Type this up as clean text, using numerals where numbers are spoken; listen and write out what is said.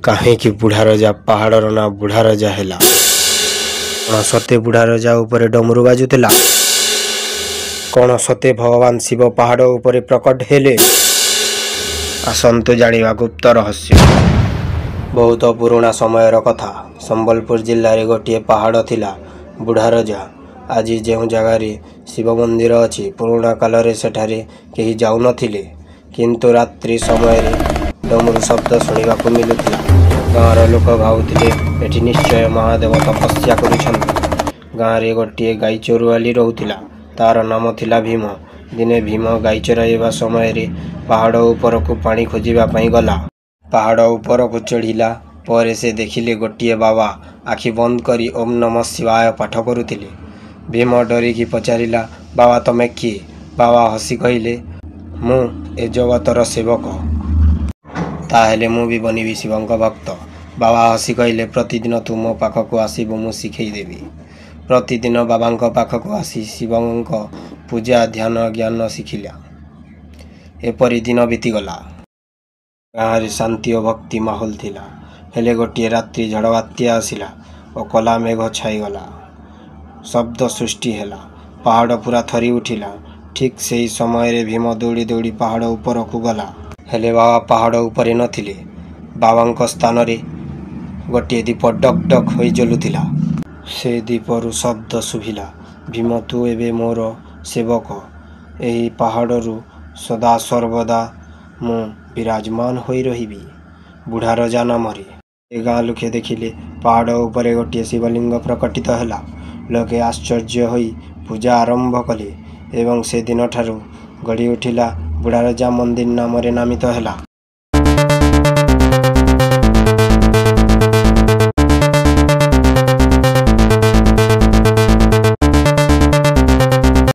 କାହିଁକି ବୁଢ଼ା ରଜା ପାହାଡ଼ର ନା ବୁଢ଼ା ରଜା ହେଲା? କ'ଣ ସତେ ବୁଢ଼ା ରଜା ଉପରେ ଡମରୁ ବାଜୁଥିଲା? କ'ଣ ସତେ ଭଗବାନ ଶିବ ପାହାଡ଼ ଉପରେ ପ୍ରକଟ ହେଲେ? ଆସନ୍ତୁ ଜାଣିବା ଗୁପ୍ତ ରହସ୍ୟ। ବହୁତ ପୁରୁଣା ସମୟର କଥା। ସମ୍ବଲପୁର ଜିଲ୍ଲାରେ ଗୋଟିଏ ପାହାଡ଼ ଥିଲା। ବୁଢ଼ା ରଜା। ଆଜି ଯେଉଁ ଜାଗାରେ ଶିବ ମନ୍ଦିର ଅଛି, ପୁରୁଣା କାଳରେ ସେଠାରେ କେହି ଯାଉନଥିଲେ। କିନ୍ତୁ ରାତ୍ରି ସମୟରେ ଡମରୁ ଶବ୍ଦ ଶୁଣିବାକୁ ମିଳୁଥିଲା। ଗାଁର ଲୋକ ଭାବୁଥିଲେ ଏଠି ନିଶ୍ଚୟ ମହାଦେବ ତପସ୍ୟା କରୁଛନ୍ତି। ଗାଁରେ ଗୋଟିଏ ଗାଈ ଚରୁଆଲି ରହୁଥିଲା। ତାର ନାମ ଥିଲା ଭୀମ। ଦିନେ ଭୀମ ଗାଈ ଚରାଇବା ସମୟରେ ପାହାଡ଼ ଉପରକୁ ପାଣି ଖୋଜିବା ପାଇଁ ଗଲା। ପାହାଡ଼ ଉପରକୁ ଚଢ଼ିଲା ପରେ ସେ ଦେଖିଲେ ଗୋଟିଏ ବାବା ଆଖି ବନ୍ଦ କରି ଓମ୍ ନମଃ ଶିବାୟ ପାଠ କରୁଥିଲେ। ଭୀମ ଡରିକି ପଚାରିଲା, ବାବା ତମେ କିଏ? ବାବା ହସି କହିଲେ, ମୁଁ ଏ ଜଗତର ସେବକ। ତାହେଲେ ମୁଁ ବି ବନିବି ଶିବଙ୍କ ଭକ୍ତ। ବାବା ହସି କହିଲେ, ପ୍ରତିଦିନ ତୁ ମୋ ପାଖକୁ ଆସିବୁ, ମୁଁ ଶିଖେଇ ଦେବି। ପ୍ରତିଦିନ ବାବାଙ୍କ ପାଖକୁ ଆସି ଶିବଙ୍କ ପୂଜା ଧ୍ୟାନ ଜ୍ଞାନ ଶିଖିଲା। ଏପରି ଦିନ ବିତିଗଲା। ଗାଁରେ ଶାନ୍ତି ଓ ଭକ୍ତି ମାହୋଲ ଥିଲା। ହେଲେ ଗୋଟିଏ ରାତ୍ରି ଝଡ଼ ବାତ୍ୟା ଆସିଲା ଓ କଳା ମେଘ ଛାଇଗଲା। ଶବ୍ଦ ସୃଷ୍ଟି ହେଲା। ପାହାଡ଼ ପୁରା ଥରି ଉଠିଲା। ଠିକ୍ ସେହି ସମୟରେ ଭୀମ ଦୌଡ଼ି ଦୌଡ଼ି ପାହାଡ଼ ଉପରକୁ ଗଲା। ହେଲେ ବାବା ପାହାଡ଼ ଉପରେ ନଥିଲେ। ବାବାଙ୍କ ସ୍ଥାନରେ ଗୋଟିଏ ଦୀପ ଡକ୍ ଡକ୍ ହୋଇ ଜଳୁଥିଲା। ସେ ଦୀପରୁ ଶବ୍ଦ ଶୁଭିଲା, ଭୀମ ତୁ ଏବେ ମୋର ସେବକ। ଏହି ପାହାଡ଼ରୁ ସଦାସର୍ବଦା ମୁଁ ବିରାଜମାନ ହୋଇ ରହିବି, ବୁଢ଼ା ରଜା ନାମରେ। ଏ ଗାଁ ଲୋକେ ଦେଖିଲେ ପାହାଡ଼ ଉପରେ ଗୋଟିଏ ଶିବଲିଙ୍ଗ ପ୍ରକଟିତ ହେଲା। ଲୋକେ ଆଶ୍ଚର୍ଯ୍ୟ ହୋଇ ପୂଜା ଆରମ୍ଭ କଲେ ଏବଂ ସେ ଦିନଠାରୁ ଗଢ଼ି ଉଠିଲା ବୁଢ଼ା ରଜା ମନ୍ଦିର ନାମରେ ନାମିତ ହେଲା।